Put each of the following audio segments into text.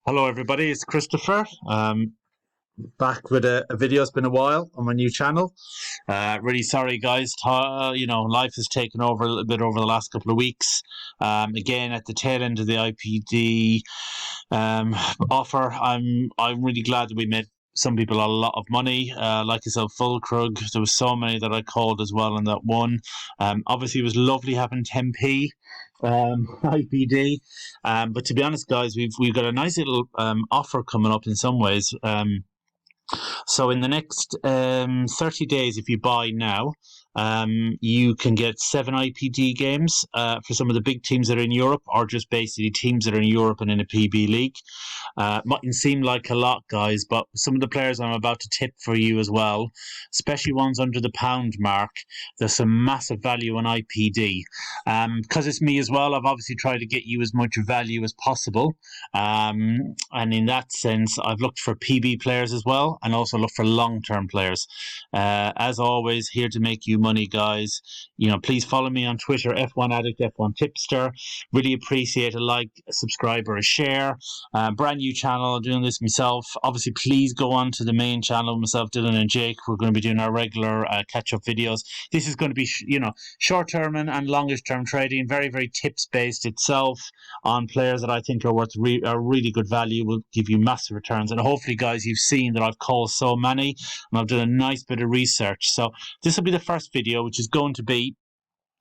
Hello, everybody. It's Christopher. Back with a video. It's been a while on my new channel. Really sorry, guys. Life has taken over a little bit over the last couple of weeks. Again, at the tail end of the IPD offer, I'm really glad that we made some people a lot of money. Like yourself, Fulkrug. There was so many that I called as well in that one. Obviously, it was lovely having 10p. IPD, but to be honest, guys, we've got a nice little offer coming up in some ways. So in the next 30 days, if you buy now, you can get 7 IPD games for some of the big teams that are in Europe, or just basically teams that are in Europe and in a PB league. Mightn't seem like a lot, guys, but some of the players I'm about to tip for you as well, especially ones under the pound mark, there's some massive value on IPD. Because it's me as well, I've obviously tried to get you as much value as possible. And in that sense, I've looked for PB players as well, and also look for long-term players. As always, here to make you money, guys. Please follow me on Twitter, F1 Addict, F1 Tipster. Really appreciate a like, a subscribe, or a share. Brand new channel, doing this myself. Obviously, please go on to the main channel, myself, Dylan, and Jake. We're going to be doing our regular catch-up videos. This is going to be, short-term and longest-term trading, very, very tips-based itself on players that I think are worth are really good value, will give you massive returns. And hopefully, guys, you've seen that I've called so many, and I've done a nice bit of research. So this will be the first video, which is going to be,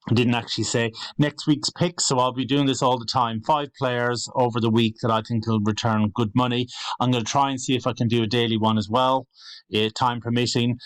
I didn't actually say, next week's picks, so I'll be doing this all the time. 5 players over the week that I think will return good money. I'm going to try and see if I can do a daily one as well, time permitting.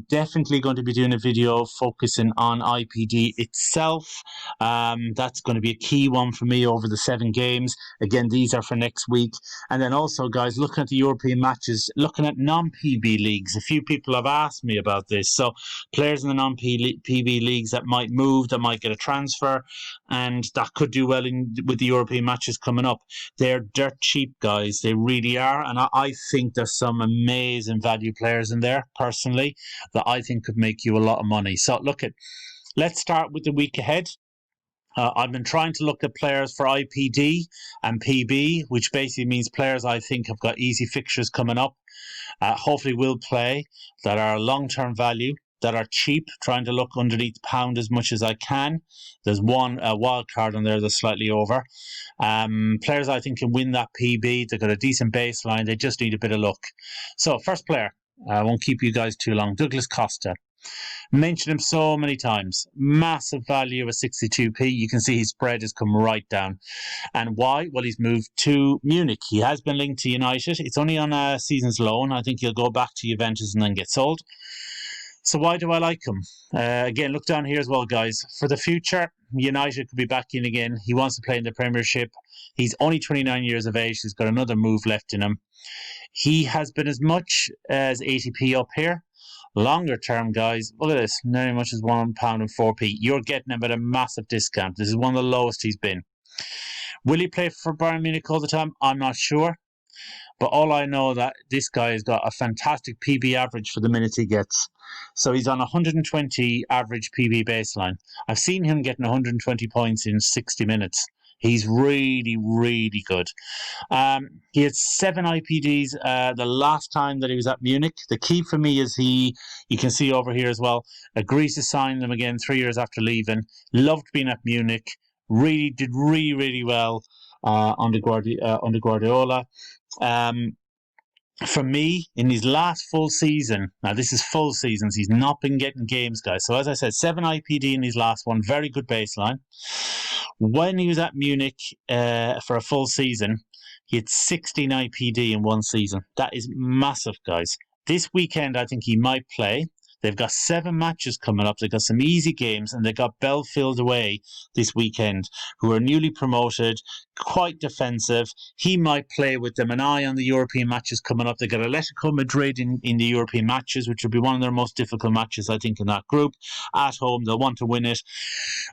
Definitely going to be doing a video focusing on IPD itself. That's going to be a key one for me over the 7 games. Again, these are for next week. And then also, guys, looking at the European matches, looking at non-PB leagues. A few people have asked me about this. So players in the non-PB leagues that might move, that might get a transfer, and that could do well with the European matches coming up. They're dirt cheap, guys. They really are. And I think there's some amazing value players in there, personally, that I think could make you a lot of money. So let's start with the week ahead. I've been trying to look at players for IPD and PB, which basically means players I think have got easy fixtures coming up. Hopefully will play, that are long-term value, that are cheap, trying to look underneath pound as much as I can. There's one wild card on there that's slightly over. Players I think can win that PB. They've got a decent baseline. They just need a bit of luck. So first player, I won't keep you guys too long. Douglas Costa. Mentioned him so many times. Massive value at 62p. You can see his spread has come right down. And why? Well, he's moved to Munich. He has been linked to United. It's only on a season's loan. I think he'll go back to Juventus and then get sold. So why do I like him? Again, look down here as well, guys. For the future, United could be back in again. He wants to play in the Premiership. He's only 29 years of age. He's got another move left in him. He has been as much as 80p up here. Longer term, guys, look at this. Not as much as £1 and 4p. You're getting him at a massive discount. This is one of the lowest he's been. Will he play for Bayern Munich all the time? I'm not sure. But all I know that this guy has got a fantastic PB average for the minutes he gets. So he's on 120 average PB baseline. I've seen him getting 120 points in 60 minutes. He's really, really good. He had 7 IPDs the last time that he was at Munich. The key for me is you can see over here as well, agrees to sign them again 3 years after leaving. Loved being at Munich. Did really, really well under Guardiola. For me, in his last full season, now this is full seasons, he's not been getting games, guys. So as I said, 7 IPD in his last one, very good baseline. When he was at Munich for a full season, he had 16 IPD in one season. That is massive, guys. This weekend, I think he might play. They've got 7 matches coming up. They've got some easy games, and they've got Belfield away this weekend, who are newly promoted, quite defensive. He might play with them. An eye on the European matches coming up. They've got Atletico Madrid in the European matches, which will be one of their most difficult matches, I think, in that group. At home, they'll want to win it.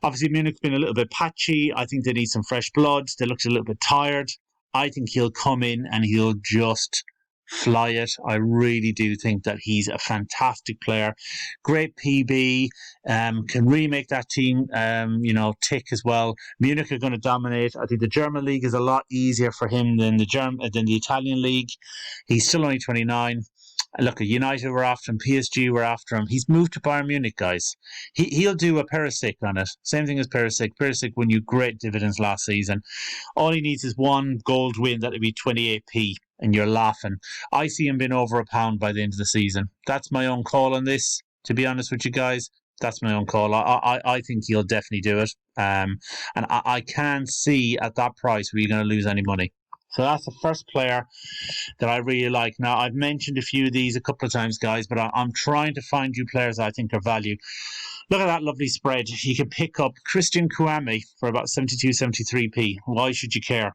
Obviously, Munich's been a little bit patchy. I think they need some fresh blood. They looked a little bit tired. I think he'll come in and he'll just fly it. I really do think that he's a fantastic player. Great PB, can really make that team, tick as well. Munich are going to dominate. I think the German league is a lot easier for him than the Italian league. He's still only 29. Look, United were after him, PSG were after him. He's moved to Bayern Munich, guys. He'll do a Perisic on it. Same thing as Perisic. Perisic won you great dividends last season. All he needs is one gold win, that'd be 28p, and you're laughing. I see him being over £1 by the end of the season. That's my own call on this, to be honest with you guys. That's my own call. I think he'll definitely do it. And I can't see at that price where you're going to lose any money. So that's the first player that I really like. Now, I've mentioned a few of these a couple of times, guys, but I'm trying to find you players I think are value. Look at that lovely spread. You can pick up Christian Kouame for about 72, 73p. Why should you care?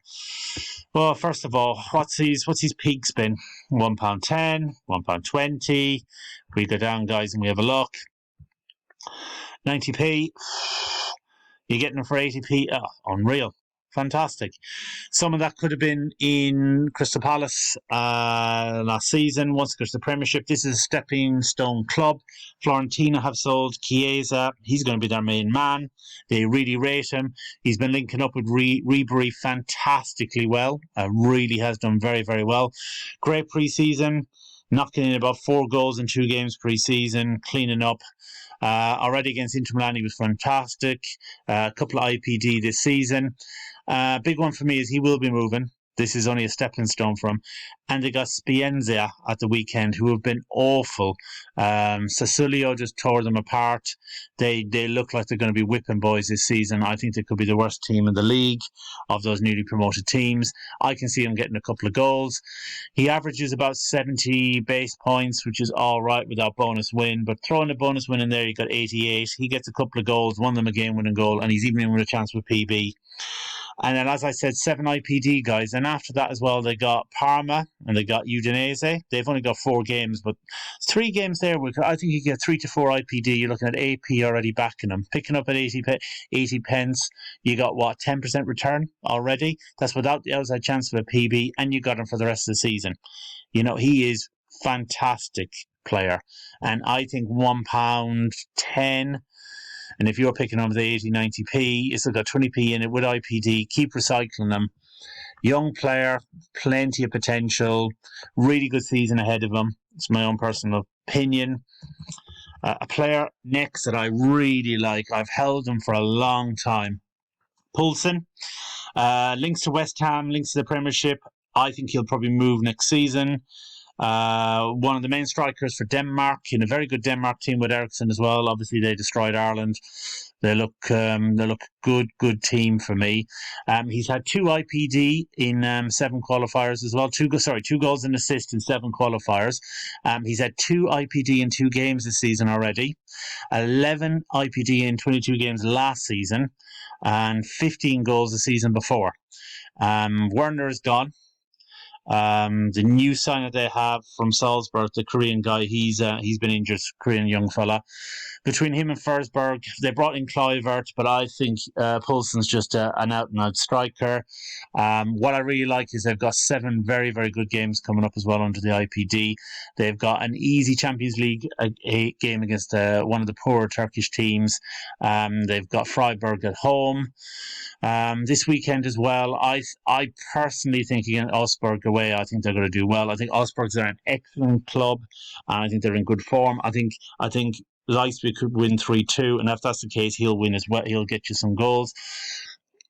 Well, first of all, what's his peaks been? £1.10, £1.20. We go down, guys, and we have a look. 90p. You're getting them for 80p. Oh, unreal. Fantastic. Some of that could have been in Crystal Palace last season. Once it goes to the Premiership, this is a stepping stone club. Fiorentina have sold Chiesa. He's going to be their main man. They really rate him. He's been linking up with Ribery fantastically well. Really has done very, very well. Great pre-season. Knocking in about 4 goals in 2 games pre-season. Cleaning up. Already against Inter Milan, he was fantastic. A couple of IPD this season. Big one for me is he will be moving. This is only a stepping stone for him. And they got Spienza at the weekend, who have been awful. Sassuolo just tore them apart. They look like they're going to be whipping boys this season. I think they could be the worst team in the league of those newly promoted teams. I can see him getting a couple of goals. He averages about 70 base points, which is all right without bonus win. But throwing a bonus win in there, you got 88. He gets a couple of goals, one of them a game-winning goal, and he's even in with a chance with PB. And then, as I said, 7 IPD guys. And after that as well, they got Parma and they got Udinese. They've only got 4 games, but 3 games there. I think you get 3 to 4 IPD. You're looking at AP already backing them. Picking up at 80 pence, you got, 10% return already? That's without the outside chance of a PB, and you got him for the rest of the season. He is fantastic player. And I think £1.10. And if you're picking up the 80, 90p, it's still got 20p in it with IPD. Keep recycling them. Young player, plenty of potential, really good season ahead of him. It's my own personal opinion. A player next that I really like, I've held him for a long time. Poulsen, links to West Ham, links to the Premiership. I think he'll probably move next season. One of the main strikers for Denmark, in a very good Denmark team with Eriksson as well. Obviously, they destroyed Ireland. They look good team for me. He's had 2 IPD in 7 qualifiers as well. 2 goals and assists in 7 qualifiers. He's had 2 IPD in 2 games this season already. 11 IPD in 22 games last season, and 15 goals the season before. Werner is gone. The new sign that they have from Salzburg, the Korean guy, he's been injured, Korean young fella. Between him and Forsberg, they brought in Kluivert, but I think Poulsen's just an out-and-out striker. What I really like is they've got 7 very, very good games coming up as well under the IPD. They've got an easy Champions League game against one of the poorer Turkish teams. They've got Freiburg at home. This weekend as well, I personally think against Augsburg away, I think they're going to do well. I think Augsburg's are an excellent club, and I think they're in good form. I think Leipzig could win 3-2, and if that's the case, he'll win as well. He'll get you some goals.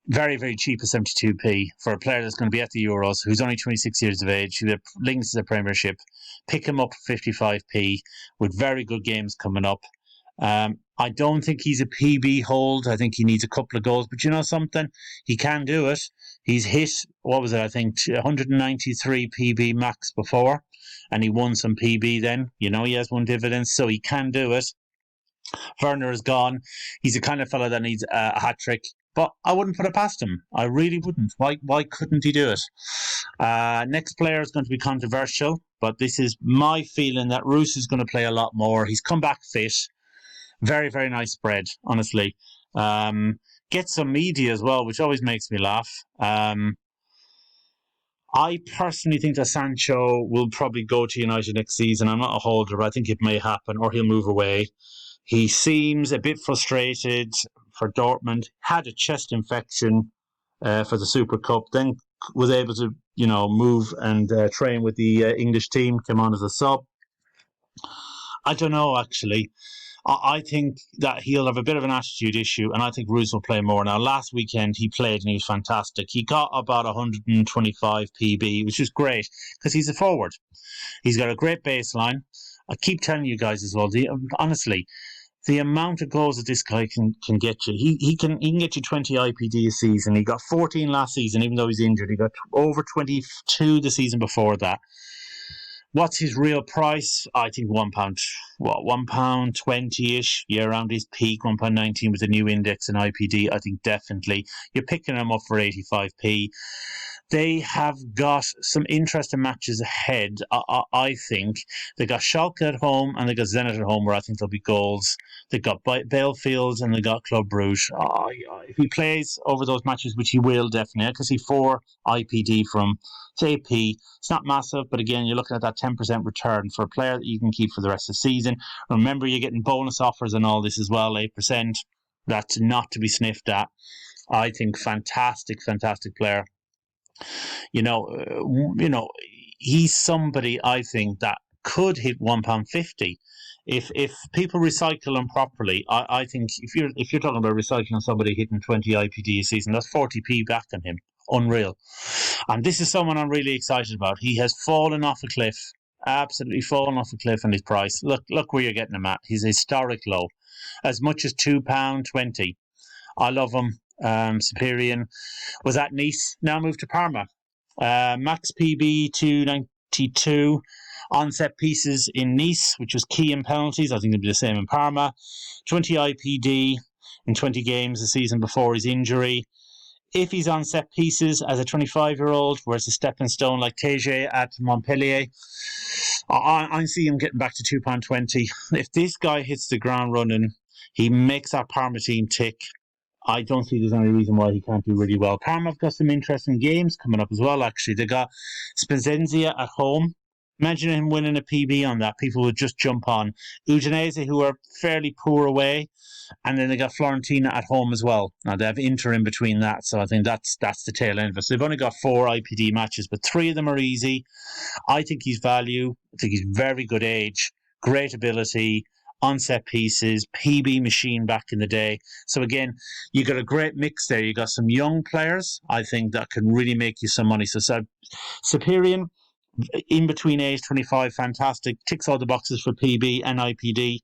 Very, very cheap at 72p for a player that's going to be at the Euros, who's only 26 years of age, who links to the Premiership. Pick him up for 55p with very good games coming up. I don't think he's a PB hold. I think he needs a couple of goals. But you know something? He can do it. He's hit, 193 PB max before. And he won some PB then. He has won dividends. So he can do it. Werner is gone. He's the kind of fella that needs a hat-trick. But I wouldn't put it past him. I really wouldn't. Why couldn't he do it? Next player is going to be controversial. But this is my feeling that Roos is going to play a lot more. He's come back fit. Very, very nice spread, honestly. Get some media as well, which always makes me laugh. I personally think that Sancho will probably go to United next season. I'm not a holder, but I think it may happen, or he'll move away. He seems a bit frustrated for Dortmund. Had a chest infection for the Super Cup, then was able to, move and train with the English team. Came on as a sub. I don't know, actually. I think that he'll have a bit of an attitude issue, and I think Roos will play more. Now, last weekend he played and he was fantastic. He got about 125 PB, which is great because he's a forward. He's got a great baseline. I keep telling you guys as well. Honestly, the amount of goals that this guy can get you, he can get you 20 IPD a season. He got 14 last season, even though he's injured. He got over 22 the season before that. What's his real price? I think £1. £1.20-ish. Yeah, around his peak, £1.19 with the new index and IPD. I think definitely you're picking him up for 85p. They have got some interesting matches ahead. I think they got Schalke at home and they got Zenit at home, where I think there'll be goals. They got Belfield and they got Club Brugge. If he plays over those matches, which he will definitely, I can see 4 IPD from JP. It's not massive, but again, you're looking at that 10% return for a player that you can keep for the rest of the season. Remember, you're getting bonus offers and all this as well, 8%. That's not to be sniffed at. I think fantastic player. He's somebody I think that could hit £1.50 if people recycle him properly. I think if you're talking about recycling somebody hitting 20 IPD a season, that's 40p back on him. Unreal. And this is someone I'm really excited about. He has fallen off a cliff, absolutely fallen off a cliff in his price. Look where you're getting him at. He's historic low, as much as £2.20. I love him. Superior was at Nice, now moved to Parma. Max PB 292 on set pieces in Nice, which was key in penalties. I think it'll be the same in Parma. 20 IPD in 20 games the season before his injury. If he's on set pieces as a 25-year-old, where it's a stepping stone like Teje at Montpellier, I see him getting back to £2.20. If this guy hits the ground running, he makes our Parma team tick. I don't see there's any reason why he can't do really well. Parma have got some interesting games coming up as well, actually. They got Spezia at home. Imagine him winning a PB on that. People would just jump on. Udinese, who are fairly poor away. And then they got Fiorentina at home as well. Now, they have Inter in between that, so I think that's the tail end of it. So they've only got 4 IPD matches, but 3 of them are easy. I think he's value. I think he's very good age, great ability, on set pieces, PB machine back in the day. So again, you got a great mix there. You got some young players, I think, that can really make you some money. So Superior, in between age 25, fantastic, ticks all the boxes for PB and IPD.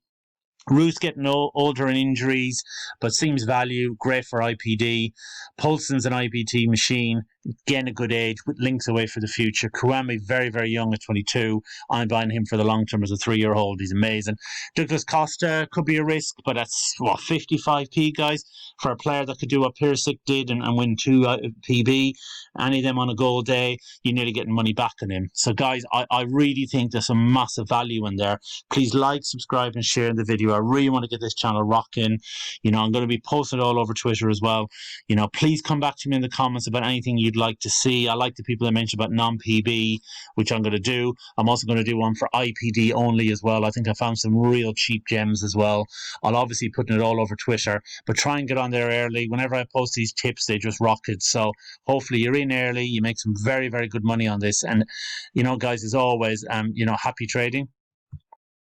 Roos getting older and injuries, but seems value, great for IPD. Poulsen's an IPT machine, again a good age, with links away for the future. Kouame, very, very young at 22. I'm buying him for the long term as a 3-year-old. He's amazing. Douglas Costa could be a risk, but that's, 55p, guys, for a player that could do what Pirsic did and win 2 PB. Any of them on a goal day, you're nearly getting money back on him. So, guys, I really think there's some massive value in there. Please like, subscribe, and share the video. I really want to get this channel rocking. I'm going to be posting it all over Twitter as well. Please come back to me in the comments about anything you'd like to see. I like the people that mentioned about non-PB, which I'm going to do. I'm also going to do one for IPD only as well. I think I found some real cheap gems as well. I'll obviously put it all over Twitter, but try and get on there early. Whenever I post these tips, they just rocket. So hopefully you're in early. You make some very, very good money on this. And, guys, as always, happy trading.